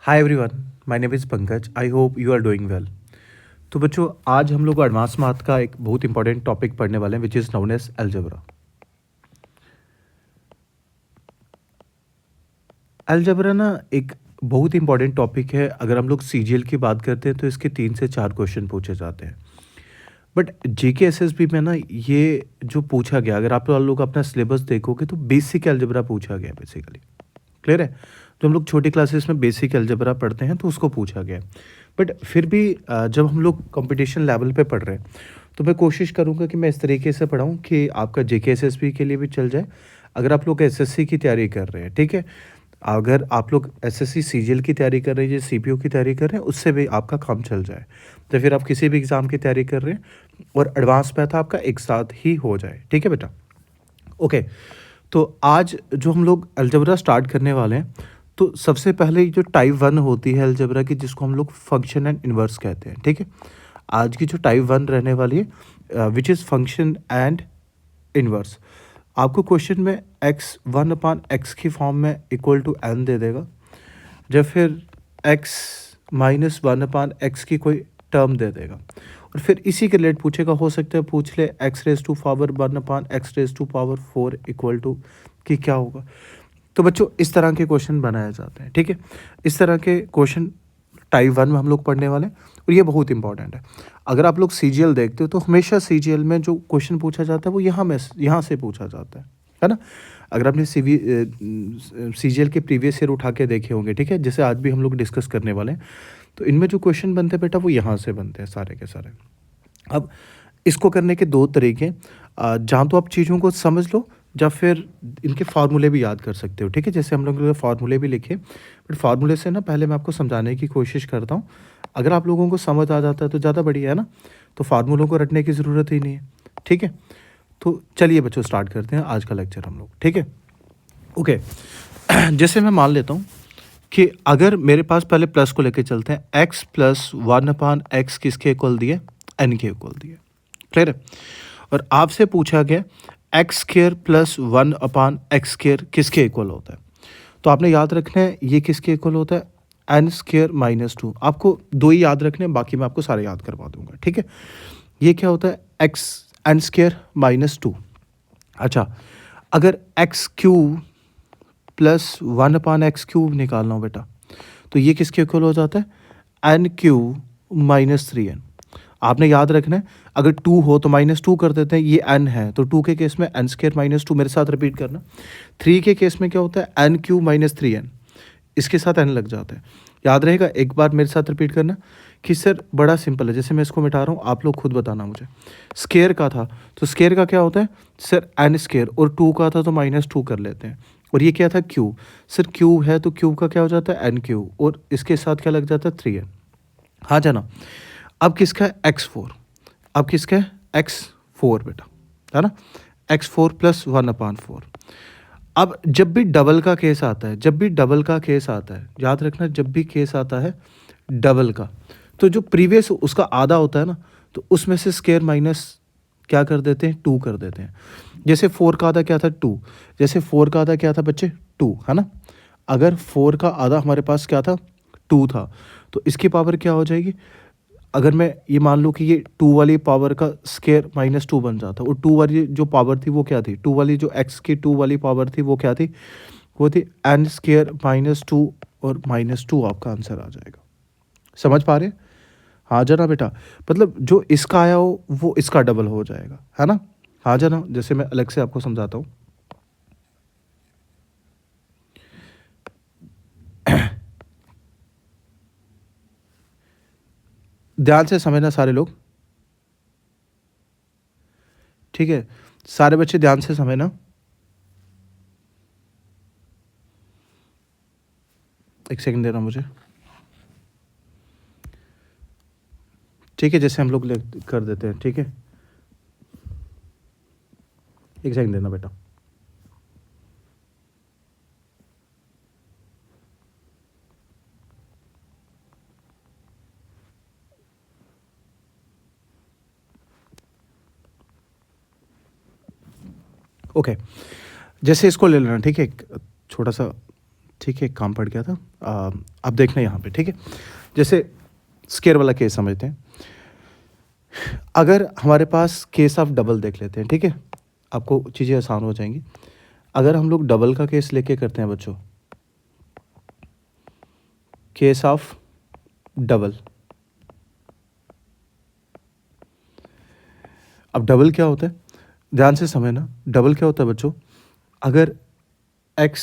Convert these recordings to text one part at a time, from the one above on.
Hi everyone, my name is Pankaj. I hope you are doing well. तो बच्चों, आज हम लोग एडवांस मैथ का एक बहुत इंपॉर्टेंट टॉपिक पढ़ने वाले हैं which is known as algebra. Algebra ना एक बहुत इंपॉर्टेंट टॉपिक है। अगर हम लोग सीजीएल की बात करते हैं तो इसके 3 से 4 क्वेश्चन पूछे जाते हैं। बट जीके एसएसबी में ना ये जो पूछा गया, अगर आप लोग अपना सिलेबस देखोगे तो बेसिक अलजेब्रा पूछा गया है बेसिकली। क्लियर है? तो हम लोग छोटी क्लासेस में बेसिक अलजेब्रा पढ़ते हैं तो उसको पूछा गया है। बट फिर भी जब हम लोग कंपटीशन लेवल पे पढ़ रहे हैं तो मैं कोशिश करूँगा कि मैं इस तरीके से पढ़ाऊँ कि आपका जेके एसएसबी के लिए भी चल जाए। अगर आप लोग एसएससी की तैयारी कर रहे हैं, ठीक है, अगर आप लोग एसएससी सीजीएल की तैयारी कर रहे हैं या सीपीओ की तैयारी कर रहे हैं, उससे भी आपका काम चल जाए। तो फिर आप किसी भी एग्ज़ाम की तैयारी कर रहे हैं और एडवांस मैथ आपका एक साथ ही हो जाए। ठीक है बेटा? ओके। तो आज जो हम लोग अलजेब्रा स्टार्ट करने वाले हैं, तो सबसे पहले जो टाइप 1 होती है अलजेब्रा की, जिसको हम लोग फंक्शन एंड इन्वर्स कहते हैं। ठीक है? आज की जो टाइप 1 रहने वाली है which is function and inverse. आपको क्वेश्चन में एक्स 1/x की फॉर्म में इक्वल टू n दे देगा, जब फिर x -1/x की कोई टर्म दे देगा और फिर इसी के रिलेट पूछेगा। हो सकता है पूछ ले x⁴ इक्वल टू कि क्या होगा। तो बच्चों, इस तरह के क्वेश्चन बनाए जाते हैं। ठीक है? इस तरह के क्वेश्चन टाइप 1 में हम लोग पढ़ने वाले हैं और ये बहुत इंपॉर्टेंट है। अगर आप लोग सीजीएल देखते हो तो हमेशा सीजीएल में जो क्वेश्चन पूछा जाता है वो यहाँ से पूछा जाता है ना? अगर आपने सीजीएल के प्रीवियस ईयर उठा के देखे होंगे, ठीक है, जैसे आज भी हम लोग डिस्कस करने वाले हैं, तो इनमें जो क्वेश्चन बनते हैं बेटा वो यहाँ से बनते हैं सारे के सारे। अब इसको करने के 2 तरीके हैं। जहाँ तो आप चीज़ों को समझ लो या फिर इनके फार्मूले भी याद कर सकते हो। ठीक है? जैसे हम लोगों ने फार्मूले भी लिखे, बट फार्मूले से ना पहले मैं आपको समझाने की कोशिश करता हूँ। अगर आप लोगों को समझ आ जाता है तो ज़्यादा बढ़िया है ना? तो फार्मूलों को रटने की ज़रूरत ही नहीं है। ठीक है? तो चलिए बच्चों, स्टार्ट करते हैं आज का लेक्चर हम लोग। ठीक है? ओके। जैसे मैं मान लेता हूँ कि अगर मेरे पास, पहले प्लस को लेके चलते हैं, x प्लस 1/x किसके इक्वल दिए? n के इक्वल दिए। क्लियर है? और आपसे पूछा गया एक्स स्क्र प्लस 1/x² किसके इक्वल होता है? तो आपने याद रखना है ये किसके इक्वल होता है? n² - 2। आपको 2 ही याद रखने हैं, बाकी मैं आपको सारे याद करवा दूंगा। ठीक है? ये क्या होता है? X n² - 2। अच्छा, अगर x³ प्लस 1/x³ निकालना हो बेटा, तो ये किसके इक्वल हो जाता है? n³ - 3n। आपने याद रखना है, अगर 2 हो तो -2 कर देते हैं, ये n है तो 2 के केस में n² - 2। मेरे साथ रिपीट करना। 3 के केस में क्या होता है? n³ - 3n। इसके साथ n लग जाता है। याद रहेगा? एक बार मेरे साथ रिपीट करना कि सर बड़ा सिंपल है। जैसे मैं इसको मिटा रहा हूँ, आप लोग खुद बताना मुझे। स्केयर का था तो स्केयर का क्या होता है? सर n² और 2 का था तो -2 कर लेते हैं। और ये क्या था? क्यू। सर क्यू है तो क्यू का क्या हो जाता है? n³ और इसके साथ क्या लग जाता है? 3n। हाँ जाना। अब किसका है? x4। अब किसका है? x4 बेटा, है ना? x4 plus 1/4। अब जब भी डबल का केस आता है, जब भी डबल का केस आता है, याद रखना, जब भी केस आता है डबल का, तो जो प्रीवियस उसका आधा होता है ना, तो उसमें से स्केयर माइनस क्या कर देते हैं? 2 कर देते हैं। जैसे 4 का आधा क्या था? 2। जैसे 4 का आधा क्या था बच्चे? 2, है ना? अगर 4 का आधा हमारे पास क्या था? 2 था, तो इसकी पावर क्या हो जाएगी? अगर मैं ये मान लूँ कि ये 2 वाली पावर का स्केयर -2 बन जाता, और 2 वाली जो पावर थी वो क्या थी? 2 वाली जो x की 2 वाली पावर थी वो क्या थी? वो थी n² - 2 और -2 आपका आंसर आ जाएगा। समझ पा रहे हैं? हाँ जना बेटा, मतलब जो इसका आया हो वो इसका डबल हो जाएगा, है ना? हाँ जना, जैसे मैं अलग से आपको समझाता हूँ। ध्यान से समझना सारे लोग। ठीक है? सारे बच्चे ध्यान से समझना। एक सेकंड देना मुझे। ठीक है? जैसे हम लोग कर देते हैं। ठीक है? एक सेकंड देना बेटा। ओके, जैसे इसको ले लेना। ठीक है? एक छोटा सा ठीक है, एक काम पड़ गया था। अब देखना यहाँ पे, ठीक है। जैसे स्केयर वाला केस समझते हैं। अगर हमारे पास केस ऑफ डबल देख लेते हैं, ठीक है, आपको चीज़ें आसान हो जाएंगी। अगर हम लोग डबल का केस लेके करते हैं बच्चों, केस ऑफ डबल। अब डबल क्या होता है, ध्यान से समझना। डबल क्या होता है बच्चों, अगर x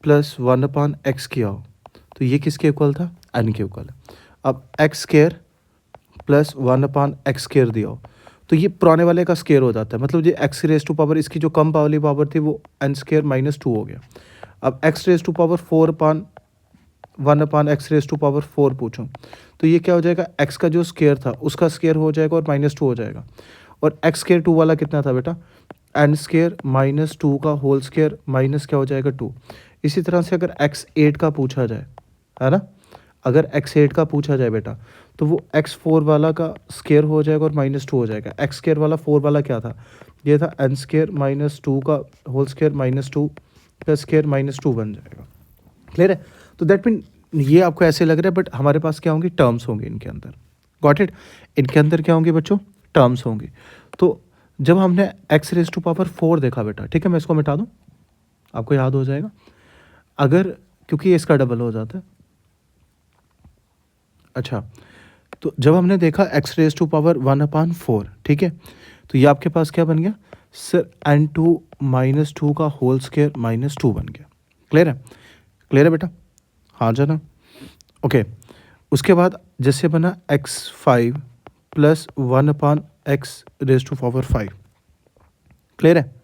प्लस 1/x किया हो तो ये किसके इक्वल था, n के इक्वल है। अब x square plus 1/x square दिया हो तो ये पुराने वाले का स्केयर हो जाता है, मतलब ये x रेज टू पावर, इसकी जो कम वाली पावर थी वो n स्केयर माइनस 2 हो गया। अब x raise to power 4/1/x raise to power 4 पूछूं तो ये क्या हो जाएगा, x का जो स्केयर था उसका स्केयर हो जाएगा और माइनस 2 हो जाएगा। और x स्केयर 2 वाला कितना था बेटा, n स्केयर माइनस 2 का होल स्केयर माइनस क्या हो जाएगा 2। इसी तरह से अगर x 8 का पूछा जाए, है ना, अगर x 8 का पूछा जाए बेटा तो वो x 4 वाला का स्केयर हो जाएगा और माइनस 2 हो जाएगा। x स्केयर वाला 4 वाला क्या था, ये था n स्केयर माइनस 2 का होल स्केयर माइनस 2 का स्केयर माइनस 2 बन जाएगा। क्लियर है। तो दैट मीन ये आपको ऐसे लग रहा है, बट हमारे पास क्या होंगे, टर्म्स होंगे इनके अंदर। Got it. इनके अंदर क्या होंगे बच्चों, टर्म्स होंगे। तो जब हमने x रेज टू पावर 4 देखा बेटा, ठीक है, मैं इसको मिटा दूं, आपको याद हो जाएगा। अगर, क्योंकि ये इसका डबल हो जाता है। अच्छा, तो जब हमने देखा x रेज टू पावर 1/4, ठीक है, तो ये आपके पास क्या बन गया सर, n2 माइनस 2 का होल स्केयर माइनस 2 बन गया। क्लियर है, क्लियर है बेटा, हाँ जाना। ओके, उसके बाद जैसे बना x5 plus 1/x raise to power 5। Clear है।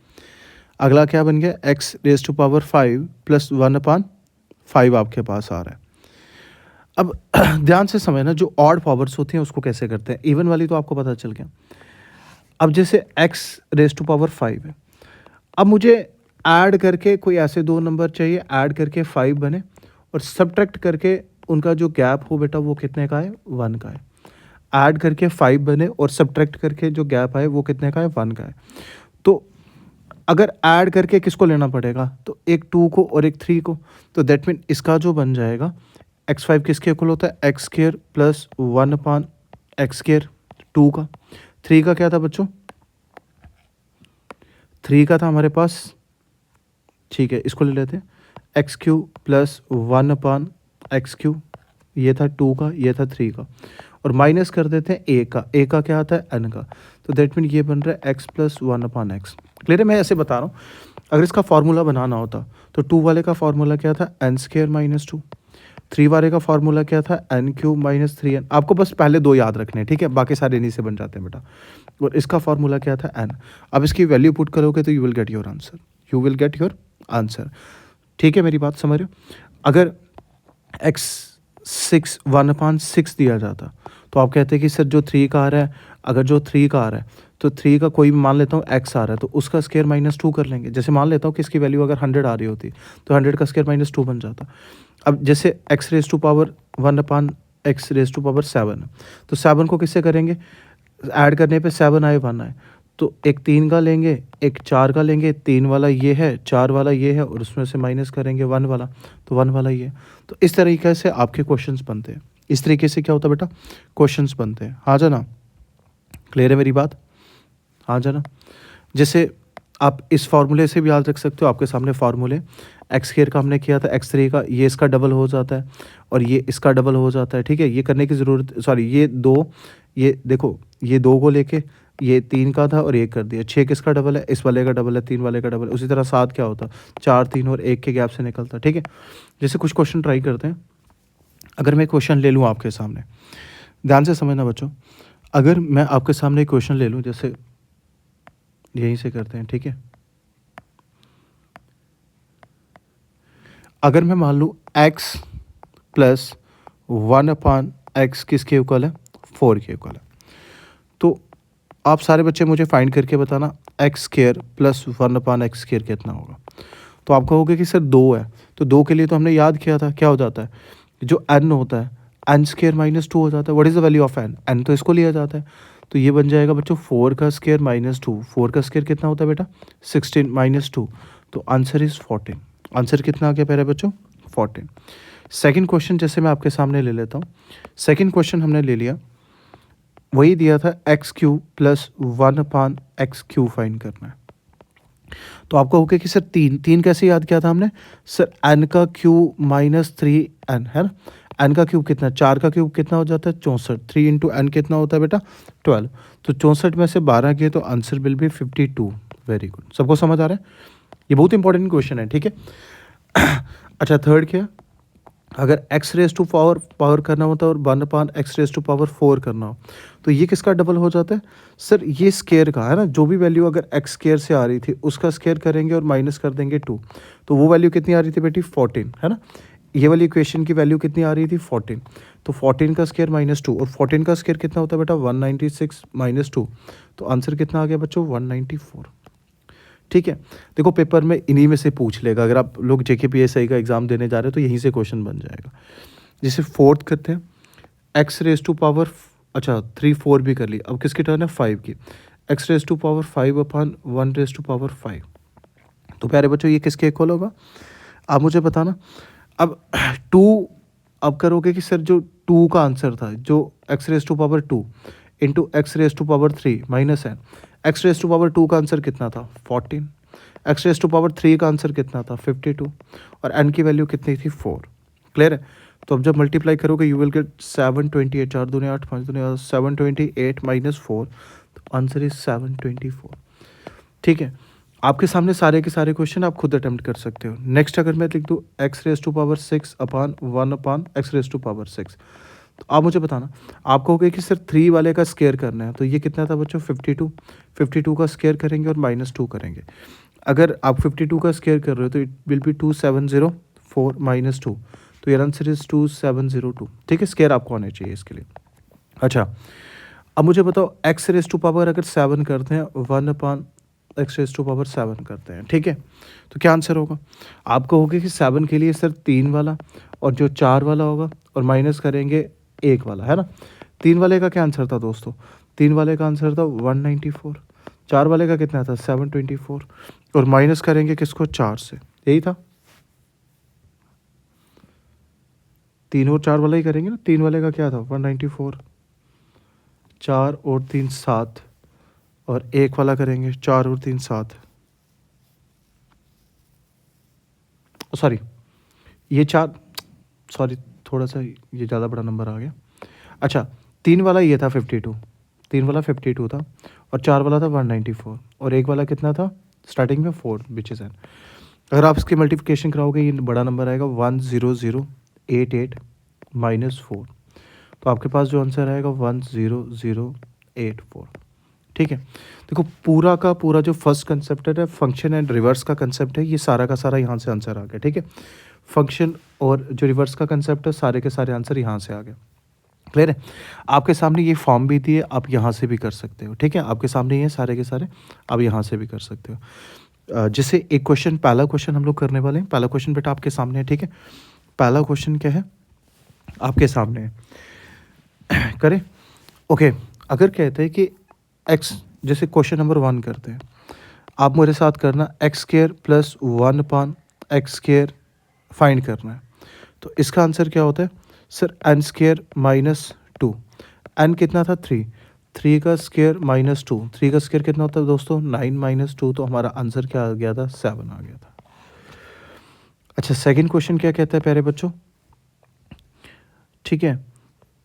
अगला क्या बन गया, x raise to power 5 plus 1/5 आपके पास आ रहा है। अब ध्यान से समझना, जो ऑड पावर्स होती हैं उसको कैसे करते हैं, इवन वाली तो आपको पता चल गया। अब जैसे x रेज टू पावर 5 है, अब मुझे ऐड करके कोई ऐसे दो नंबर चाहिए, ऐड करके 5 बने और सब्ट्रैक्ट करके उनका जो गैप हो बेटा वो कितने का है, 1 का है। ऐड करके 5 बने और सब्ट्रैक्ट करके जो गैप आए वो कितने का है, 1 का है। तो अगर ऐड करके किसको लेना पड़ेगा, तो एक 2 को और एक 3 को। तो दैट मीन इसका जो बन जाएगा x5 किसके इक्वल होता है, x square plus 1/x square 2 का। 3 का क्या था बच्चों, 3 का था हमारे पास, ठीक है, इसको ले लेते हैं, x³ प्लस 1/x³, ये था 2 का, ये था 3 का, और माइनस कर देते हैं a का। a का क्या आता है, n का। तो दैट मीन ये बन रहा है x प्लस 1/x। क्लियर है, मैं ऐसे बता रहा हूँ। अगर इसका फार्मूला बनाना होता तो 2 वाले का फार्मूला क्या था, n स्केयर माइनस 2। 3 वाले का फार्मूला क्या था, n³ माइनस 3n। आपको बस पहले दो याद रखने हैं, ठीक है, बाकी सारे इन्हीं से बन जाते हैं बेटा। और इसका फार्मूला क्या था, n। अब इसकी वैल्यू पुट करोगे तो you will get your answer, you will get your answer. ठीक है, मेरी बात समझ रहे हो। अगर x6 1/6 दिया जाता तो आप कहते हैं कि सर जो 3 का आ रहा है, अगर जो 3 का आ रहा है तो 3 का कोई भी मान लेता हूँ x आ रहा है तो उसका स्केयर माइनस 2 कर लेंगे। जैसे मान लेता हूँ कि इसकी वैल्यू अगर 100 आ रही होती तो 100 का स्केयर माइनस 2 बन जाता। अब जैसे x raise to power 1/x raise to power 7, तो 7 को किससे करेंगे, ऐड करने पे 7 आए 1 आए, तो एक 3 का लेंगे, एक 4 का लेंगे, 3 वाला ये है, 4 वाला ये है, और उसमें से माइनस करेंगे 1 वाला, तो 1 वाला ये है। तो इस तरीके से आपके क्वेश्चंस बनते हैं। इस तरीके से क्या होता है बेटा, क्वेश्चंस बनते हैं। हाँ जाना, क्लियर है मेरी बात, हाँ जाना। जैसे आप इस फार्मूले से भी याद रख सकते हो, आपके सामने फार्मूले, एक्स स्क्वायर का हमने किया था, x3 का, ये इसका डबल हो जाता है और ये इसका डबल हो जाता है। ठीक है, ये करने की ज़रूरत, सॉरी ये दो, ये देखो ये 2 को लेके ये 3 का था और 1 कर दिया। 6 किसका डबल है, इस वाले का डबल है, 3 वाले का डबल है। उसी तरह 7 क्या होता, 4 3 और 1 के गैप से निकलता। ठीक है, जैसे कुछ क्वेश्चन ट्राई करते हैं। अगर मैं क्वेश्चन ले लूँ आपके सामने, ध्यान से समझना बच्चों, अगर मैं आपके सामने क्वेश्चन ले लूँ, जैसे यहीं से करते हैं। ठीक है, अगर मैं मान लूँ x प्लस 1/x किसके इक्वल है, 4 के इक्वल है, तो आप सारे बच्चे मुझे फाइंड करके बताना x square plus 1/x square कितना होगा। तो आप कहोगे कि सर 2 है, तो 2 के लिए तो हमने याद किया था, क्या हो जाता है, जो n होता है n स्क्वायर माइनस 2 हो जाता है। What is the value of n, n तो इसको लिया जाता है, तो ये बन जाएगा बच्चों 4 का स्क्वायर माइनस 2। 4 का स्क्वायर कितना होता है बेटा, 16 माइनस 2, तो आंसर इज़ 14। आंसर कितना आ गया प्यारे बच्चों, 14। सेकंड क्वेश्चन जैसे मैं आपके सामने ले लेता हूँ। सेकंड क्वेश्चन हमने ले लिया, वही दिया था x cube plus 1/x³ find करना है। तो आपको हो गया कि सर तीन कैसे याद किया था हमने, सर n का क्यूब माइनस 3n है ना। n का क्यूब कितना, 4 का क्यूब कितना हो जाता है 64, 3 इंटू n कितना होता है बेटा 12। तो 64 में से 12 किए तो answer will be 52। Very good, सबको समझ आ रहा है, ये बहुत इंपॉर्टेंट क्वेश्चन है, ठीक है। अच्छा थर्ड क्या, अगर x रेस टू पावर करना होता है और 1/x रेस टू पावर 4 करना हो, तो ये किसका डबल हो जाता है, सर ये स्केयर का है ना। जो भी वैल्यू अगर x स्केयर से आ रही थी उसका स्केयर करेंगे और माइनस कर देंगे 2, तो वो वैल्यू कितनी आ रही थी बेटी 14 है ना। ये वाली इक्वेशन की वैल्यू कितनी आ रही थी 14, तो 14 का स्केयर -2 और 14 का स्केयर कितना होता है बेटा 196 -2, तो आंसर कितना आ गया बच्चों 194। ठीक है, देखो पेपर में इन्हीं में से पूछ लेगा, अगर आप लोग JKPSI का एग्जाम देने जा रहे हो तो यहीं से क्वेश्चन बन जाएगा। जैसे फोर्थ करते हैं, x रेस टू पावर, अच्छा 3 4 भी कर ली, अब किसकी टर्न है 5 की, x raise to power 5/1 raise to power 5। तो प्यारे बच्चों ये किसके इक्वल होगा, आप मुझे बताना। अब 2 अब करोगे कि सर जो 2 का आंसर था, जो x raise to power 2 into x raise to power 3 minus n, x raise to power 2 का आंसर कितना था 14, x रेस टू पावर 3 का आंसर कितना था 52 और n की वैल्यू कितनी थी 4। क्लियर है, तो अब जब मल्टीप्लाई करोगे यू विल गेट 728, 4 दूनी 8, 5 दूनी 728 माइनस 4, तो आंसर इज 724। ठीक है, आपके सामने सारे के सारे क्वेश्चन आप खुद अटेम्प्ट कर सकते हो। नेक्स्ट अगर मैं लिख दूँ x raise to power 6/1/x raise to power 6, तो आप मुझे बताना, आप कहोगे कि सर 3 वाले का स्केयर करना है, तो ये कितना था बच्चों 52, 52 का स्केयर करेंगे और -2 करेंगे। अगर आप 52 का स्केयर कर रहे हो तो इट विल बी 2704 -2, तो ये आंसर इज 2702। ठीक है, स्केयर आपको आने चाहिए इसके लिए। अच्छा अब मुझे बताओ x रेस टू पावर अगर 7 करते हैं 1/x रेस टू पावर 7 करते हैं, ठीक है, तो क्या आंसर होगा। आप कहोगे कि 7 के लिए सर 3 वाला और जो 4 वाला होगा और माइनस करेंगे 1 वाला, है ना। 3 वाले का क्या आंसर था दोस्तों, 3 वाले का आंसर था 194, 4 वाले का कितना था 724 और माइनस करेंगे किसको 4 से, यही था। 3 और 4 वाला ही करेंगे ना, 3 वाले का क्या था 194, 4 और 3 7 और 1 वाला करेंगे 4 और 3 7, सॉरी ये 4, सॉरी थोड़ा सा ये ज़्यादा बड़ा नंबर आ गया। अच्छा 3 वाला ये था 52, 3 वाला 52 था और 4 वाला था 194 और 1 वाला कितना था स्टार्टिंग में 4 विच इज़ एन। अगर आप इसकी मल्टीप्लिकेशन कराओगे ये बड़ा नंबर आएगा 10088 -4, तो आपके पास जो आंसर आएगा 10084। ठीक है, देखो पूरा का पूरा जो फर्स्ट कंसेप्ट है फंक्शन एंड रिवर्स का कंसेप्ट है, ये सारा का सारा यहाँ से आंसर आ गया। ठीक है, फंक्शन और जो रिवर्स का कंसेप्ट है सारे के सारे आंसर यहाँ से आ गए। क्लियर है, आपके सामने ये फॉर्म भी दिए, आप यहाँ से भी कर सकते हो। ठीक है, आपके सामने ये सारे के सारे आप यहाँ से भी कर सकते हो। जैसे एक क्वेश्चन, पहला क्वेश्चन हम लोग करने वाले हैं। पहला क्वेश्चन बेटा आपके सामने है। ठीक है, पहला क्वेश्चन क्या है आपके सामने है, करें। ओके, अगर कहते हैं कि x, जैसे क्वेश्चन नंबर 1 करते हैं, आप मेरे साथ करना x² प्लस 1/x² फाइंड करना है। तो इसका आंसर क्या होता है सर n² -2, n कितना था 3, 3 का स्क्वायर -2, 3 का स्क्वायर कितना होता है दोस्तों 9 -2, तो हमारा आंसर क्या आ गया था 7 आ गया था। अच्छा सेकंड क्वेश्चन क्या कहता है प्यारे बच्चों, ठीक है,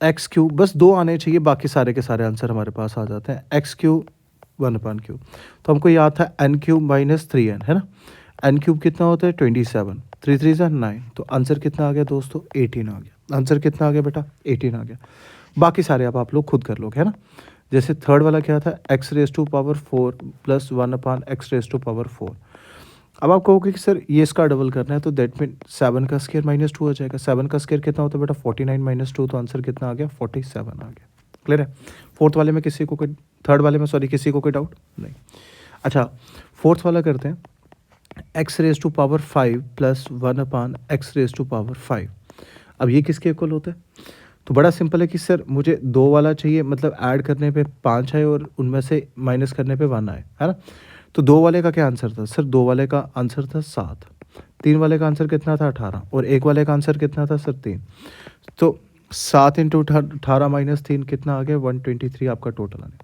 x³, बस 2 आने चाहिए, बाकी सारे के सारे आंसर हमारे पास आ जाते हैं। x³ 1/3, तो हमको याद था n³ -3n है ना। n³ कितना होता है 27, 3 3 9, तो आंसर कितना आ गया दोस्तों 18 आ गया। आंसर कितना आ गया बेटा 18 आ गया। बाकी सारे आप लोग खुद कर लोगे, है ना। जैसे थर्ड वाला क्या था x raise to power 4 plus 1/x raise to power 4। अब आप कहोगे कि सर ये इसका डबल करना है, तो दैट मीन 7 का स्क्वायर -2 आ जाएगा। 7 का स्क्वायर कितना होता है बेटा 49 -2, तो आंसर कितना आ गया 47 आ गया। क्लियर है, फोर्थ वाले में किसी को कोई, थर्ड वाले में सॉरी किसी को कोई डाउट नहीं। अच्छा फोर्थ वाला करते हैं, x raise to power 5 plus 1/x raise to power 5। अब ये किसके इक्वल होता है, तो बड़ा सिंपल है कि सर मुझे 2 वाला चाहिए, मतलब ऐड करने पे 5 आए और उनमें से माइनस करने पे 1 आए, है ना। तो 2 वाले का क्या आंसर था सर, 2 वाले का आंसर था 7, 3 वाले का आंसर कितना था 18 और 1 वाले का आंसर कितना था सर 3। तो 7 इंटू 18 माइनस 3 कितना आ गया 123 आपका टोटल आने।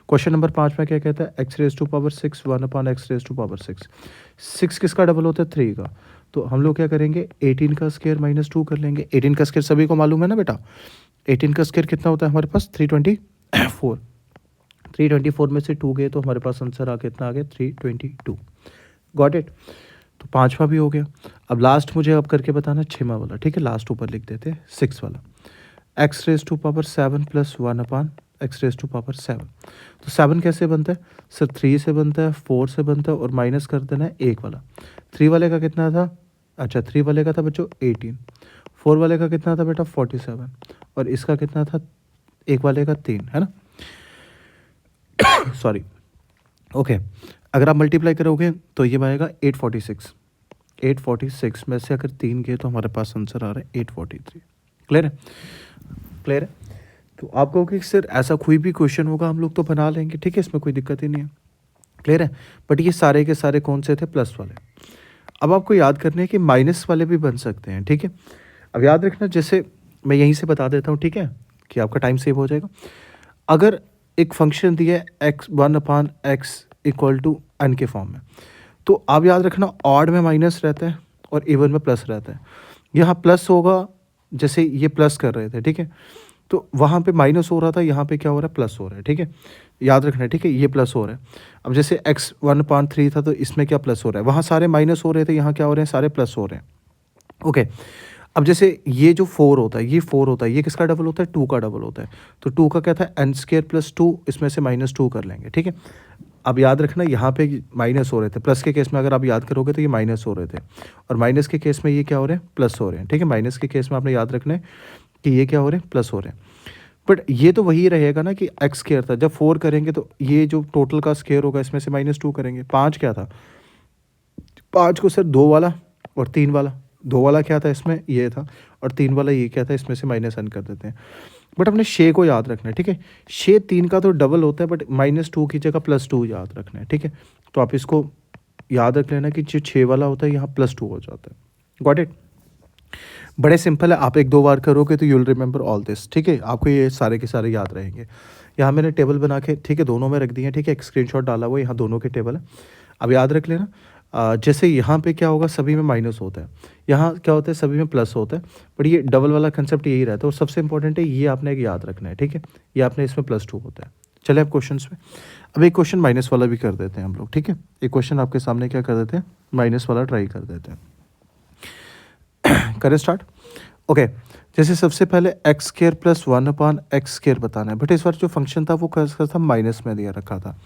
क्वेश्चन नंबर 5 में क्या कहता है X raise to power 6 1 upon X raise to power 6। 6 किसका डबल होता है 3 का। तो हम लोग क्या करेंगे 18 का स्क्वायर माइनस 2 कर लेंगे। 18 का स्क्वायर सभी को मालूम है ना बेटा। 18 का स्क्वायर कितना होता है हमारे पास 324। 324 में से 2 गए तो हमारे पास आंसर कितना आ गया 322। Got it. तो 5वां भी हो गया। अब लास्ट मुझे अब करके बताना 6वां वाला, ठीक है। लास्ट ऊपर लिख देते हैं 6 वाला। X raise to power 7 plus 1 upon X raise to power 7। तो 7 कैसे बनता है सर 3 से बनता है 4 से बनता है और माइनस कर देना है 1 वाला। 3 वाले का कितना था, अच्छा 3 वाले का था बच्चों 18। 4 वाले का कितना था बेटा 47 और इसका कितना था 1 वाले का 3, है ना। Sorry, okay. अगर आप मल्टीप्लाई करोगे तो ये आएगा 846। 846 में से अगर 3 गए तो हमारे पास आंसर आ रहा है 843। क्लियर है, क्लियर है। तो आप कहोगे सर ऐसा कोई भी क्वेश्चन होगा हम लोग तो बना लेंगे, ठीक है, इसमें कोई दिक्कत ही नहीं है। क्लियर है। बट ये सारे के सारे कौन से थे प्लस वाले। अब आपको याद करने है कि माइनस वाले भी बन सकते हैं, ठीक है। अब याद रखना, जैसे मैं यहीं से बता देता हूँ, ठीक है, कि आपका टाइम सेव हो जाएगा। अगर एक फंक्शन दिया है X 1 upon X equal to N के फॉर्म में, तो आप याद रखना ऑड में माइनस रहता है और इवन में प्लस रहता है। यहाँ प्लस होगा, जैसे ये प्लस कर रहे थे, ठीक है, तो वहाँ पे माइनस हो रहा था, यहाँ पे क्या हो रहा है प्लस हो रहा है, ठीक है। याद रखना है, ठीक है, ये प्लस हो रहा है। अब जैसे x 1/3 था तो इसमें क्या प्लस हो रहा है, वहाँ सारे माइनस हो रहे थे, यहाँ क्या हो रहे हैं सारे प्लस हो रहे हैं। ओके। अब जैसे ये जो 4 होता है, ये 4 होता है, ये किसका डबल होता है 2 का डबल होता है। तो 2 का क्या था एन स्क्वायर प्लस 2, इसमें से माइनस 2 कर लेंगे, ठीक है। अब याद रखना यहाँ पे माइनस हो रहे थे, प्लस के केस में अगर आप याद करोगे तो ये माइनस हो रहे थे और माइनस के केस में ये क्या हो रहे हैं प्लस हो रहे हैं, ठीक है। माइनस के केस में आपने याद रखना है कि ये क्या हो रहे हैं प्लस हो रहे हैं। बट ये तो वही रहेगा ना कि एक्स स्क्वायर था, जब 4 करेंगे तो ये जो टोटल का स्क्वायर होगा इसमें से माइनस 2 करेंगे। 5 क्या था, 5 को सर 2 वाला और 3 वाला, 2 वाला क्या था इसमें ये था और 3 वाला ये क्या था, इसमें से माइनस एन कर देते हैं। बट अपने शे को याद रखना है, ठीक है। शे 3 का तो डबल होता है बट -2 की जगह +2 याद रखना है, ठीक है। तो आप इसको याद रख लेना कि जो 6 वाला होता है यहाँ +2 हो जाता है। Got it. बड़े सिंपल है, आप 1-2 बार करोगे तो you will remember all this, ठीक है। आपको ये सारे के सारे याद रहेंगे। यहाँ मैंने टेबल बना के, ठीक है, दोनों में रख दिए हैं, ठीक है। एक स्क्रीनशॉट डाला हुआ है, यहाँ दोनों के टेबल है। अब याद रख लेना, जैसे यहाँ पे क्या होगा सभी में माइनस होता है, यहाँ क्या होता है सभी में प्लस होता है। बट ये डबल वाला कंसेप्ट यही रहता है और सबसे इंपॉर्टेंट है ये आपने एक याद रखना है, ठीक है। ये आपने इसमें +2 होता है। चले अब क्वेश्चन में, अब एक क्वेश्चन माइनस वाला भी कर देते हैं हम लोग, ठीक है। एक क्वेश्चन आपके सामने क्या कर देते हैं माइनस वाला ट्राई कर देते हैं। करें स्टार्ट। ओके। जैसे सबसे पहले x square plus 1 upon x square बताना है, बट इस बार जो फंक्शन था वो कैसा था माइनस में दिया रखा था।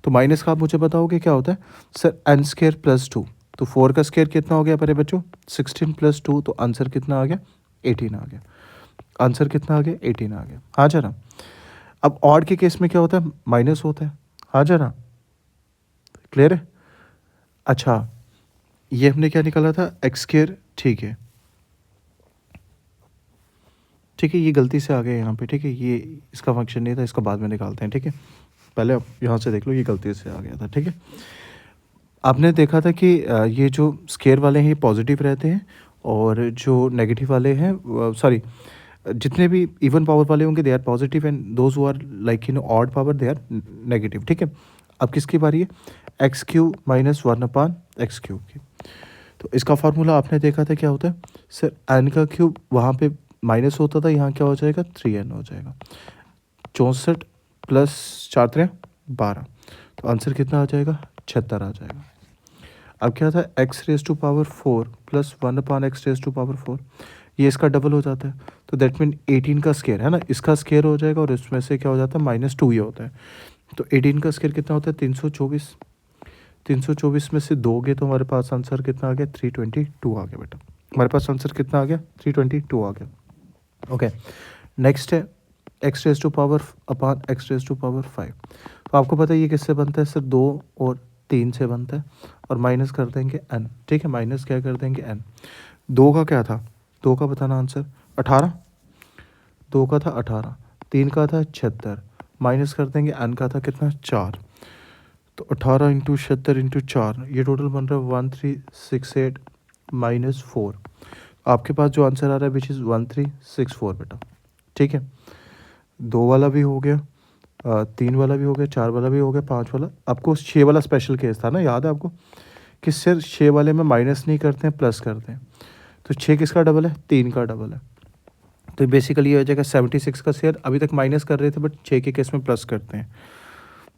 तो माइनस का आप मुझे बताओगे क्या होता है सर एन स्क्वायर प्लस 2। तो 4 का स्क्वायर कितना हो गया मेरे बच्चों 16 + 2, तो आंसर कितना आ गया 18 आ गया। आंसर कितना आ गया 18 आ गया। हाँ जरा। अब ऑड के केस में क्या होता है माइनस होता है। हाँ जरा, क्लियर है। अच्छा, ये हमने क्या निकाला था एक्स स्क्वायर, ठीक है, ठीक है, ये गलती से आ गया यहाँ पे, ठीक है, ये इसका फंक्शन नहीं था, इसका बाद में निकालते हैं, ठीक है। पहले आप यहाँ से देख लो, ये गलती से आ गया था, ठीक है। आपने देखा था कि ये जो स्केयर वाले हैं ये पॉजिटिव रहते हैं और जो नेगेटिव वाले हैं सॉरी जितने भी इवन पावर वाले होंगे they are positive and those who are like odd power they are negative, ठीक है। अब किसकी बारी है x³ - 1 अपान x³ की। तो इसका फार्मूला आपने देखा था क्या होता है सर n का क्यूब, वहाँ पे माइनस होता था, यहाँ क्या हो जाएगा 3n हो जाएगा। 64 + 4 × 12, तो आंसर कितना आ जाएगा 76 आ जाएगा। अब क्या था x⁴ + 1 अपान x⁴, ये इसका डबल हो जाता है, तो दैट मीन 18 का स्क्वायर है ना, इसका स्क्वायर हो जाएगा और इसमें से क्या हो जाता है -2 ये होता है। तो 18 का स्क्वायर कितना होता है 324। 324 में से 2 गए तो हमारे पास आंसर कितना आ गया 322 आ गया बेटा। हमारे पास आंसर कितना आ गया 322 आ गया। ओके। नेक्स्ट है x⁴ अपान x⁵। तो आपको पता है ये किससे बनता है सर 2 और 3 से बनता है और माइनस कर देंगे n, ठीक है, माइनस क्या कर देंगे n। 2 का क्या था 2 का बताना आंसर 18, 2 का था 18, 3 का था 76, माइनस कर देंगे n का था कितना 4। तो 18 × 76 × 4, ये टोटल बन रहा है 1368 -4। आपके पास जो आंसर आ रहा है विच इज़ 1364 बेटा, ठीक है। 2 वाला भी हो गया, 3 वाला भी हो गया, 4 वाला भी हो गया, 5 वाला। आपको 6 वाला स्पेशल केस था ना, याद है आपको कि सर 6 वाले में माइनस नहीं करते हैं, प्लस करते हैं। तो 6 किसका डबल है? 3 का डबल है। तो बेसिकली ये हो जाएगा 76 का शेयर। अभी तक माइनस कर रहे थे बट 6 के केस में प्लस करते हैं,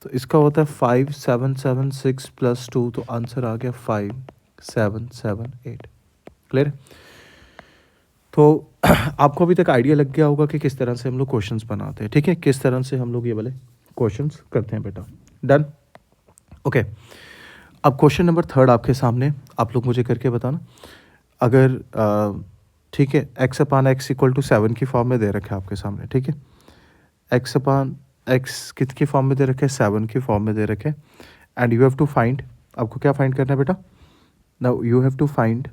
तो इसका होता है 5776 प्लस 2, तो आंसर आ गया 5778। क्लियर है? तो आपको अभी तक आइडिया लग गया होगा कि किस तरह से हम लोग क्वेश्चंस बनाते हैं, ठीक है, किस तरह से हम लोग ये वाले क्वेश्चंस करते हैं बेटा। डन? ओके। अब क्वेश्चन नंबर 3 आपके सामने, आप लोग मुझे करके बताना। अगर ठीक है, x upon X equal to 7 की फॉर्म में दे रखा है आपके सामने, ठीक है, x अपान एक्स कित की फॉर्म में दे रखे हैं? 7 की फॉर्म में दे रखे हैं। And you have to find, आपको क्या फाइंड करना है बेटा? Now you have to find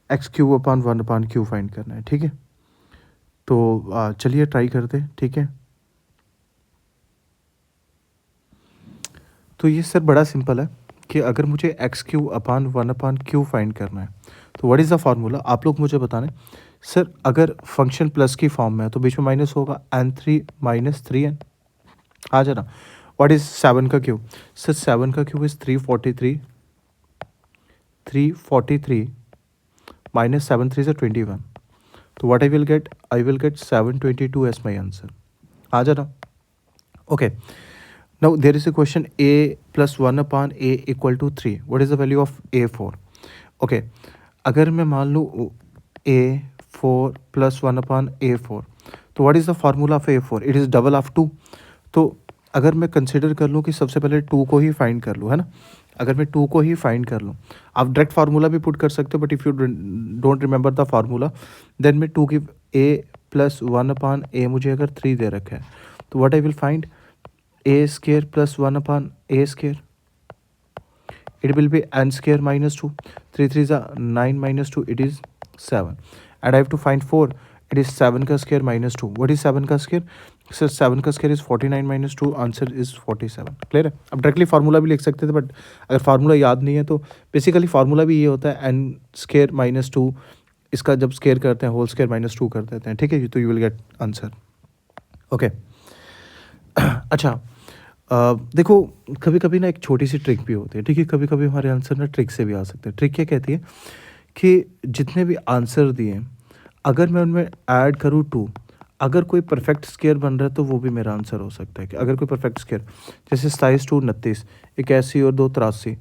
X Q upon 1 अपान क्यू फाइंड करना है, ठीक है। तो चलिए ट्राई करते हैं, ठीक है। तो ये सर बड़ा सिंपल है कि अगर मुझे एक्स क्यू अपान 1 अपान क्यू फाइंड करना है, तो व्हाट इज़ द फार्मूला? आप लोग मुझे बताने। सर अगर फंक्शन प्लस की फॉर्म में है तो बीच में माइनस होगा, n3 माइनस 3n आ जाना। व्हाट इज़ 7 का क्यू? सर 7 का क्यू इज़ 343 माइनस 7 3 से 21। तो what I will get? I will get 722 as my answer. आ जाना। Okay. Now there is a question a plus 1 upon a equal to 3. What is the value of a4? Okay, अगर मैं मान लूँ a4 plus 1 upon a4, तो what is the formula of a4? It is double of 2. तो अगर मैं consider कर लूँ कि सबसे पहले 2 को ही फाइंड कर लूँ, है ना, अगर मैं 2 को ही फाइंड कर लूँ, आप डायरेक्ट फार्मूला भी पुट कर सकते हो, but if you don't remember the formula then मैं 2 की a प्लस 1 अपान a मुझे अगर 3 दे रखा है, तो what I will find? a square plus 1 upon a square, it will be n square minus 2, 3 3 is 9 minus 2, it is 7, and I have to find 4, it is 7 का square minus 2. What is 7 का square? Sir 7 का square is 49 minus 2, answer is 47। Clear है? अब directly formula भी लिख सकते थे, but अगर फार्मूला याद नहीं है तो बेसिकली फार्मूला भी ये होता है n स्क्वायर माइनस 2, इसका जब स्क्वायर करते हैं होल स्क्वायर माइनस 2 कर देते हैं, ठीक है, तो you will get answer. Okay. अच्छा, देखो कभी कभी ना एक छोटी सी ट्रिक भी होती है, ठीक है, कभी कभी हमारे आंसर ना ट्रिक से भी आ सकते हैं। ट्रिक क्या कहती है कि जितने भी आंसर दिए अगर मैं उनमें ऐड करूँ 2, अगर कोई परफेक्ट स्क्वायर बन रहा है तो वो भी मेरा आंसर हो सकता है। कि अगर कोई परफेक्ट स्क्वायर जैसे 27 2 29, 81 और 2 83,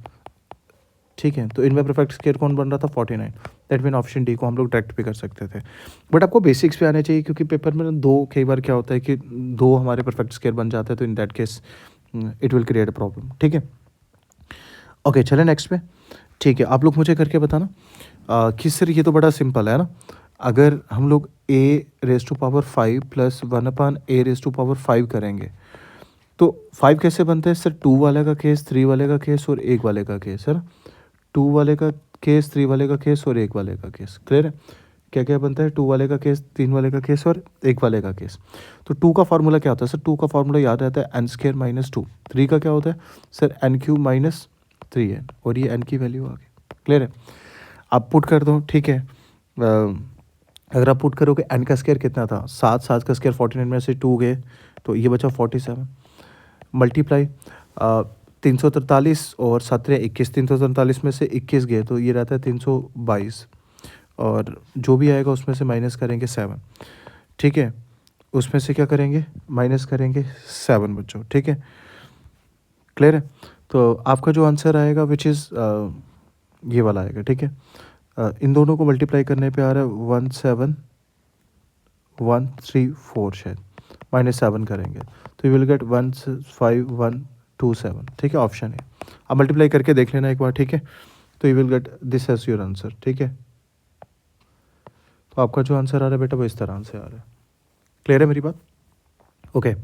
ठीक है, तो इनमें परफेक्ट स्क्वायर कौन बन रहा था? 49। दैट मीन ऑप्शन डी को हम लोग डायरेक्ट भी कर सकते थे, बट आपको बेसिक्स भी आने चाहिए, क्योंकि पेपर में ना 2 कई बार क्या होता है कि 2 हमारे परफेक्ट स्क्वायर बन जाते हैं, तो in that case it will create a problem, ठीक है। ओके, चलें नेक्स्ट पे, ठीक है। आप लोग मुझे करके बताना कि सर ये तो बड़ा सिंपल है ना, अगर हम लोग a raise to power 5 plus 1 upon a raise to power 5 करेंगे तो 5 कैसे बनते हैं? सर 2 वाले का केस, 3 वाले का केस और 1 वाले का केस है ना, 2 वाले का केस, 3 वाले का केस और 1 वाले का केस। क्लियर है? क्या क्या बनता है? 2 वाले का केस, 3 वाले का केस और 1 वाले का केस। तो 2 का फार्मूला क्या होता है? सर 2 का फार्मूला याद रहता है एन स्क्र माइनस 2। 3 का क्या होता है? Sir N Q minus 3n, और ये एन की वैल्यू आ गई। क्लियर है? आप पुट कर दो, ठीक है। अगर आप पुट करोगे एन का स्क्वायर कितना था? 7, 7 का स्क्वायर 49 में से 2 गए तो ये बचा 47, मल्टीप्लाई 343 और 7 21, 343 में से 21 गए तो ये रहता है 322, और जो भी आएगा उसमें से माइनस करेंगे 7, ठीक है, उसमें से क्या करेंगे? माइनस करेंगे 7 बच्चों, ठीक है। क्लियर है? तो आपका जो आंसर आएगा विच इज़ ये वाला आएगा, ठीक है। इन दोनों को मल्टीप्लाई करने पे आ रहा है 17134 शायद, माइनस 7 करेंगे तो यू विल गेट 15127, ठीक है, ऑप्शन है। आप मल्टीप्लाई करके देख लेना एक बार, ठीक है, तो you will get this as your answer, ठीक है। तो आपका जो आंसर आ रहा है बेटा वो इस तरह से आ रहा है। क्लियर है मेरी बात? ओके।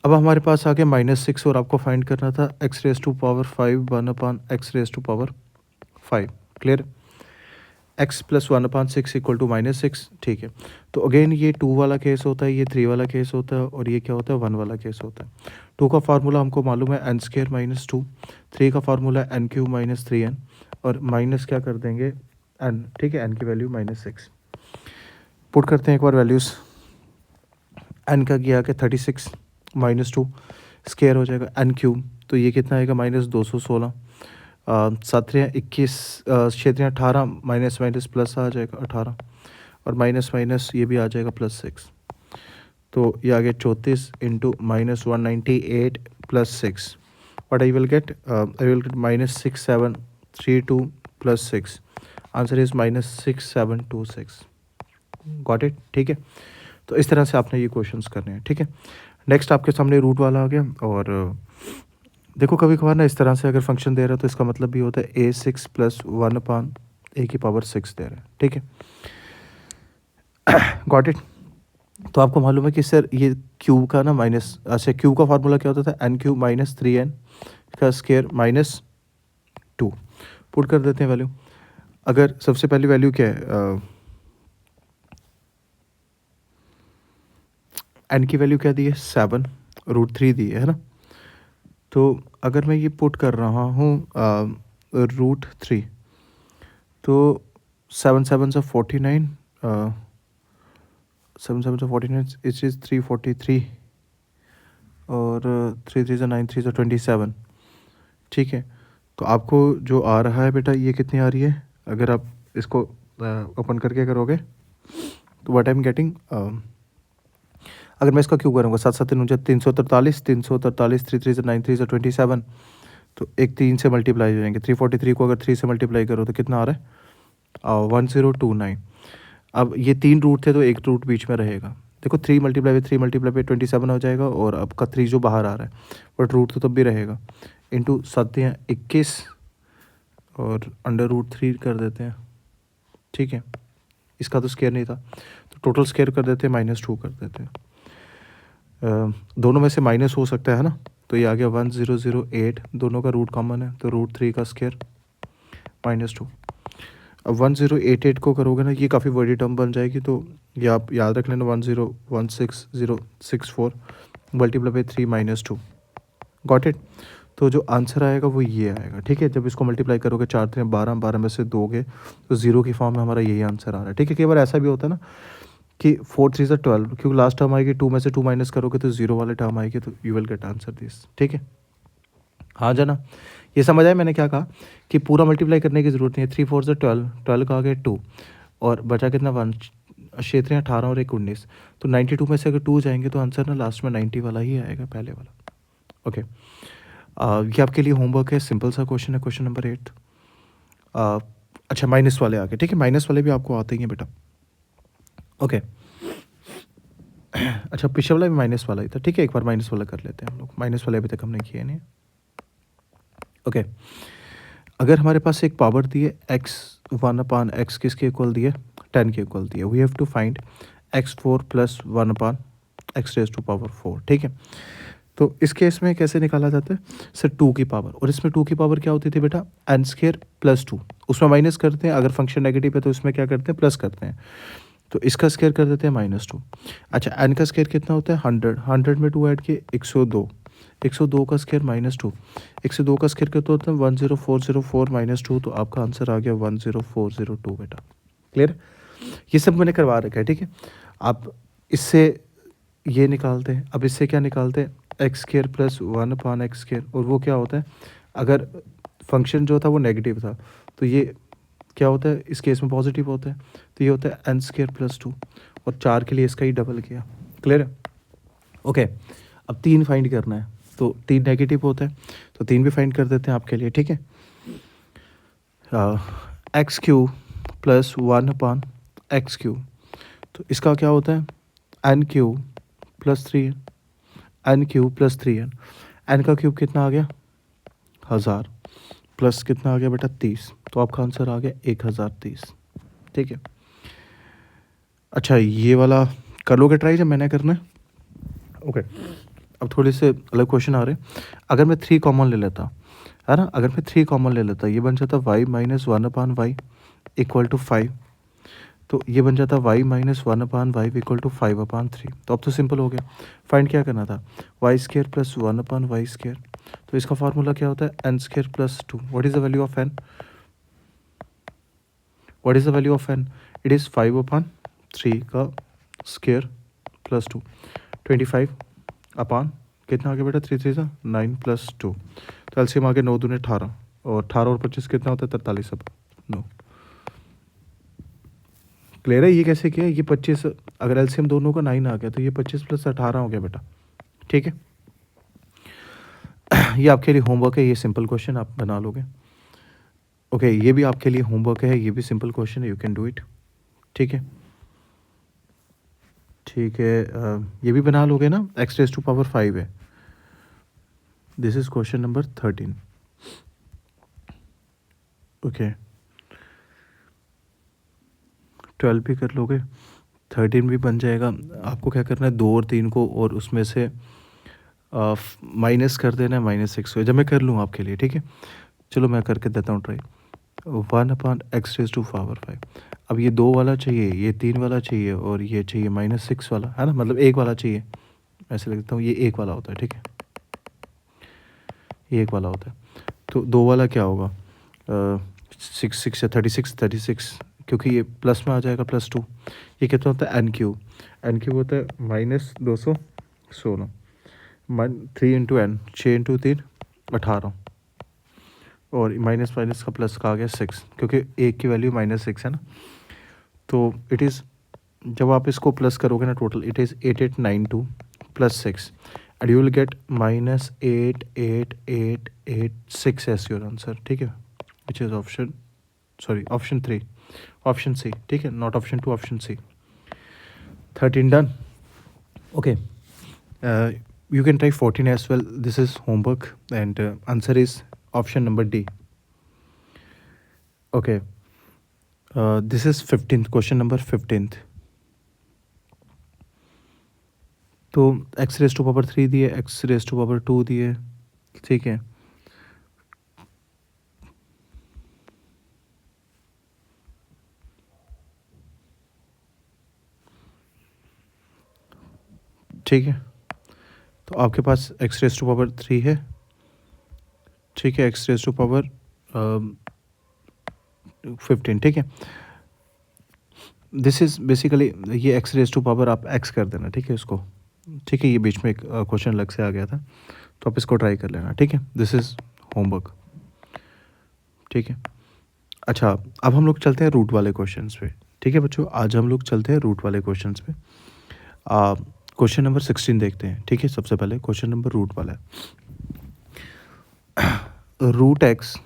अब हमारे पास आ गया -6 और आपको फाइंड करना था x raise to power 5 1 upon x raise to power 5। Clear? X plus 1/6 equal to -6, ठीक है। तो अगेन ये 2 वाला केस होता है, ये 3 वाला केस होता है और ये क्या होता है 1 वाला केस होता है। 2 का फार्मूला हमको मालूम है n² - 2, 3 का फार्मूला है n³ - 3n और माइनस क्या कर देंगे n, ठीक है, n की वैल्यू -6 पुट करते हैं एक बार वैल्यूज़। n का गया कि 36 -2 स्केयर हो जाएगा n³, तो ये कितना आएगा -216, 7 × 21, 6 × 18, माइनस माइनस प्लस आ जाएगा 18 और माइनस माइनस ये भी आ जाएगा +6, तो ये आ गया 34 into -198 + 6, what I will gate -6732 + 6, answer is -6726। Got it, ठीक है। तो इस तरह से आपने ये क्वेश्चंस करने हैं, ठीक है। नेक्स्ट आपके सामने रूट वाला आ गया और देखो कभी कभार ना इस तरह से अगर फंक्शन दे रहा है तो इसका मतलब भी होता है a6 + 1/a⁻6 दे रहा है, ठीक है। Got it. तो आपको मालूम है कि सर ये क्यूब का ना माइनस, अच्छा क्यूब का फार्मूला क्या होता था n³ - 3n का स्केयर -2, पुट कर देते हैं वैल्यू। अगर सबसे पहली वैल्यू क्या है, n की वैल्यू क्या दी है 7, √3 दी है ना। तो अगर मैं ये पुट कर रहा हूँ √3, तो 7 7 से 49, 7 7 से 49 इट इज़ 343 और 3 3 से 9 3 से 27, ठीक है। तो आपको जो आ रहा है बेटा ये कितनी आ रही है, अगर आप इसको ओपन करके करोगे तो व्हाट आई एम गेटिंग, अगर मैं इसका क्यूब करूँगा 7 7 343, 343, 3 3 से 9 3 से 27, तो एक 3 से मल्टीप्लाई हो जाएंगे। 343 को अगर 3 से मल्टीप्लाई करो तो कितना आ रहा है 1029। अब ये 3 रूट थे तो एक रूट बीच में रहेगा। देखो 3 × 3 × 27 हो जाएगा और आपका 3 जो बाहर आ रहा है बट रूट तो तब भी रहेगा, इंटू 7 × 21 और √3 कर देते हैं, ठीक है। इसका तो स्केयर नहीं था तो टोटल स्केयर कर देते हैं -2 कर देते हैं। दोनों में से माइनस हो सकता है ना, तो ये आ गया 1008, दोनों का रूट कॉमन है तो √3 का स्केयर -2। अब 1088 को करोगे ना ये काफ़ी बड़ी टर्म बन जाएगी, तो ये आप याद रख लेना 1016064 मल्टीप्लाई 3 -2। Got it. तो जो आंसर आएगा वो ये आएगा, ठीक है। जब इसको मल्टीप्लाई करोगे 4 3 12, 12 में से दोगे तो 0 की फॉर्म में हमारा यही आंसर आ रहा है, ठीक है। कई बार ऐसा भी होता है ना कि 4 3 से 12, क्योंकि लास्ट टर्म आएगी 2 में से 2 माइनस करोगे तो 0 वाले टर्म आएगी, तो you will get answer this, ठीक है। हाँ जाना, ये समझ आया मैंने क्या कहा कि पूरा मल्टीप्लाई करने की ज़रूरत नहीं है। 3 4 से 12, 12 का आ गया 2 और बचा कितना 1, 6 3 18 और 1 19, तो 92 में से अगर 2 जाएंगे तो आंसर ना लास्ट में 90 वाला ही आएगा, पहले वाला। ओके, ये आपके लिए होमवर्क है, सिंपल सा क्वेश्चन है, क्वेश्चन नंबर 8। अच्छा माइनस वाले आ गए, ठीक है। माइनस वाले भी आपको आते ही हैं बेटा, ओके। अच्छा पिछले वाला भी माइनस वाला ही था, ठीक है। एक बार माइनस वाला कर लेते हैं हम लोग, माइनस वाले अभी तक हमने किए नहीं। ओके, अगर हमारे पास एक पावर दी है x1/x किसके इक्वल दी है 10 के इक्वल दी है, we have to find x4 + 1/x⁴, ठीक है। तो इस केस में कैसे निकाला जाता है सर 2 की पावर, और इसमें 2 की पावर क्या होती थी बेटा n² + 2, उसमें माइनस करते हैं, अगर फंक्शन नेगेटिव है तो इसमें क्या करते हैं प्लस करते हैं, तो इसका स्केयर कर देते हैं -2। अच्छा n का स्केयर कितना होता है 100, 100 में 2 ऐड किए 102, 102 का स्केयर -2, 102 का स्केयर कितना होता है 10404 -2, तो आपका आंसर आ गया 10402 बेटा। क्लियर, ये सब मैंने करवा रखा है, ठीक है। आप इससे ये निकालते हैं, अब इससे क्या निकालते हैं x² + 1/x², और वो क्या होता है अगर फंक्शन जो था वो नेगेटिव था तो ये क्या होता है इस केस में पॉजिटिव होता है, तो ये होता है n² + 2, और 4 के लिए इसका ही डबल किया। क्लियर है, ओके। अब 3 फाइंड करना है, तो 3 नेगेटिव होता है तो 3 भी फाइंड कर देते हैं आपके लिए, ठीक है। x³ + 1/x³, तो इसका क्या होता है n³ + 3n, n³ + 3n, n का क्यूब कितना आ गया 1000 प्लस कितना आ गया बेटा 30, तो आपका आंसर आ गया 1030, ठीक है। अच्छा ये वाला कर लोगे ट्राई जब मैंने करना है, ओके। अब थोड़े से अलग क्वेश्चन आ रहे हैं। अगर मैं 3 कॉमन ले लेता है ना, अगर मैं 3 कॉमन ले लेता ये बन जाता y - 1/y इक्वल टू 5, तो ये बन जाता y माइनस 1/5 इक्वल टू 5/3। तो अब तो सिंपल हो गया। फाइंड क्या करना था, Y square plus 1/y square. तो इसका फार्मूला क्या होता है, n square plus 2। What is the value of n, what is the value of n, it is 5/3 का स्केयर प्लस 2, 25 अपान कितना आ गया बेटा, 3 3 9 प्लस 2। तो एलसीएम आगे 9 दूने 18, और 18 और 25 कितना होता है, 43 अब 9। क्लियर है ये कैसे किया, ये 25 अगर एलसीएम दोनों का 9 आ गया तो ये 25 प्लस 18 हो गया बेटा, ठीक है। ये आपके लिए होमवर्क है, ये सिंपल क्वेश्चन आप बना लोगे। ओके ये भी आपके लिए होमवर्क है, ये भी सिंपल क्वेश्चन है, यू कैन डू इट, ठीक है। ठीक है, ये भी बना लोगे ना, x रेज़ टू पावर 5 है। This is question number 13। Okay 12 भी कर लोगे, 13 भी बन जाएगा। आपको क्या करना है, 2 और 3 को और उसमें से माइनस कर देना है -6 को। जब मैं कर लूँ आपके लिए, ठीक है। चलो मैं करके देता हूँ try. 1/x rays to power 5। अब ये 2 वाला चाहिए, ये 3 वाला चाहिए, और ये चाहिए -6 वाला, है ना, मतलब 1 वाला चाहिए। ऐसे लिखता हूँ, ये 1 वाला होता है, ठीक है, ये 1 वाला होता है। तो 2 वाला क्या होगा, 6 6 या 36, क्योंकि ये प्लस में आ जाएगा +2। ये कितना होता है, n³ होता है -216, 3 इंटू n, 6 इंटू 3 18, और माइनस माइनस का प्लस का आ गया 6, क्योंकि एक की वैल्यू -6 है ना। तो इट इज़, जब आप इसको प्लस करोगे ना total, it is 8892 + 6 and you will get -88886 as your answer, ठीक है, which is option 3, option C, ठीक है, not option 2, option C. 13 done. Okay you can try 14 as well. This is homework and answer is option number D. Okay, this is 15th question, number 15th. तो x raise to power 3 दिए, x raise to power 2 दिए, ठीक है। ठीक है, तो आपके पास x raise to power 3 है, ठीक है, x रेज़ टू पावर 15, ठीक है। दिस इज़ बेसिकली, ये x रेज़ टू पावर आप x कर देना, ठीक है, इसको, ठीक है। ये बीच में एक क्वेश्चन अलग से आ गया था, तो आप इसको ट्राई कर लेना, ठीक है। दिस इज़ होमवर्क, ठीक है। अच्छा, अब हम लोग चलते हैं रूट वाले क्वेश्चंस पे, ठीक है बच्चों। आज हम लोग चलते हैं रूट वाले क्वेश्चंस पे। क्वेश्चन नंबर 16 देखते हैं, ठीक है। सबसे पहले क्वेश्चन नंबर रूट वाला है। √x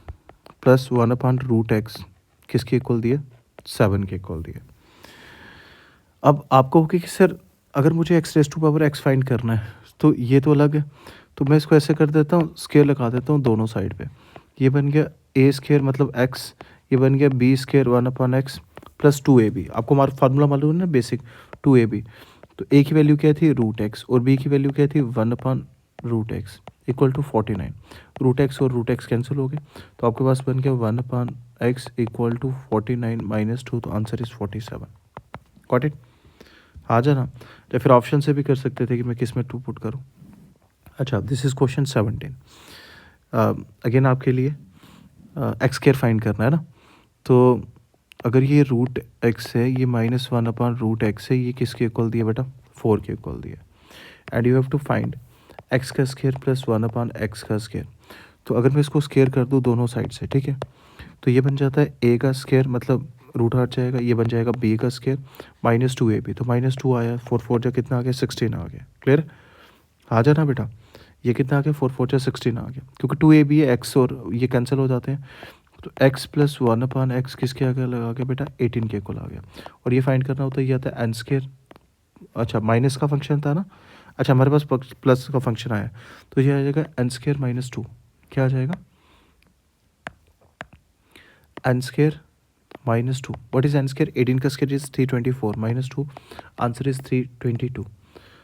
+ 1/√x किसके इक्वल दिए, 7 के इक्वल दिए। अब आपको होगी कि सर अगर मुझे x raise to power x find करना है तो ये तो अलग है, तो मैं इसको ऐसे कर देता हूँ, स्केयर लगा देता हूँ दोनों साइड पे। ये बन गया a स्केयर मतलब x, ये बन गया b स्केयर 1/x + 2ab। आपको फार्मूला मालूम है ना, बेसिक 2ab। तो a की वैल्यू क्या थी, √x, और b की वैल्यू क्या थी, 1/√x इक्वल टू 49। √x और √x कैंसिल हो गए, तो आपके पास बन गया 1/x इक्वल टू 49 - 2, तो आंसर इज़ 47। गॉट इट, आ जाना। या फिर ऑप्शन से भी कर सकते थे कि मैं किस में 2 पुट करूँ। अच्छा, दिस इज़ क्वेश्चन 17। अगेन आपके लिए x स्केयर फाइंड करना है ना। तो अगर ये √x है, ये -1/√x है, ये किसके इक्वल दिया बेटा, 4 के इक्वल दिया। And you have to find x का स्केयर + 1/x का स्केयर। तो अगर मैं इसको स्केयर कर दूँ दोनों साइड से, ठीक है, तो ये बन जाता है a का स्केयर, मतलब रूट हट जाएगा, ये बन जाएगा b का स्केयर -2ab। तो -2 आया, 4 4 जा कितना आ गया, 16 आ गया। क्लियर, आ जाना बेटा। ये कितना आ गया, 4 4 जा 16 आ गया, क्योंकि 2ab है, x और ये कैंसिल हो जाते हैं। तो x + 1/x किसके आगे लगा गया बेटा, 18 के इक्वल आ गया। और ये फाइंड करना होता है, ये आता है n स्केयर। अच्छा, माइनस का फंक्शन था ना, अच्छा हमारे पास प्लस का फंक्शन आया, तो ये आ जाएगा n स्केयर -2। क्या आ जाएगा, n square -2। What is n square, 18 का स्केयर इज 324 -2, आंसर इज 322।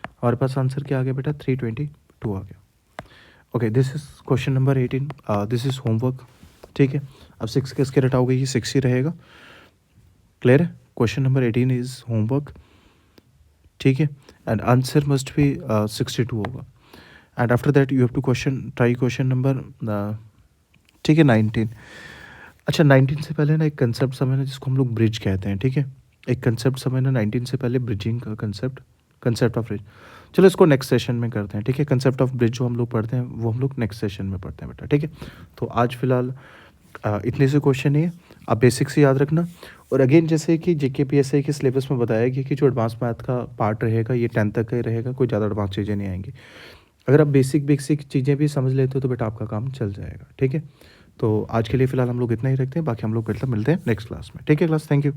हमारे पास आंसर क्या आ गया बेटा, 322 आ गया। Okay, this is question number 18। This is homework, ठीक है। अब 6 का स्केयर हटाओगे, ये 6 ही रहेगा। क्लियर है? क्वेश्चन नंबर 18 इज़ होमवर्क, ठीक है, एंड आंसर मस्ट बी 62 होगा। And after that you have to try question number, ठीक है, 19। अच्छा, 19 से पहले ना एक कंसेप्ट समझना जिसको हम लोग ब्रिज कहते हैं, ठीक है। एक कंसेप्ट समझना 19 से पहले, ब्रिजिंग का कंसेप्ट ऑफ ब्रिज। चलो इसको नेक्स्ट सेशन में करते हैं, ठीक है। कंसेप्ट ऑफ ब्रिज जो हम लोग पढ़ते हैं वो हम लोग नेक्स्ट सेशन में पढ़ते हैं बेटा, ठीक है। तो आज फिलहाल इतने से क्वेश्चन ही है, आप बेसिक से याद रखना। और अगेन जैसे कि JKPSI के सिलेबस में बताया गया कि जो एडवांस मैथ का पार्ट रहेगा ये 10 तक का ही रहेगा, कोई ज़्यादा एडवांस चीज़ें नहीं आएंगी। अगर आप बेसिक चीज़ें भी समझ लेते हो तो बेटा आपका काम चल जाएगा, ठीक है। तो आज के लिए फ़िलहाल हम लोग इतना ही रखते हैं, बाकी हम लोग मतलब मिलते हैं नेक्स्ट क्लास में, ठीक है क्लास, थैंक यू।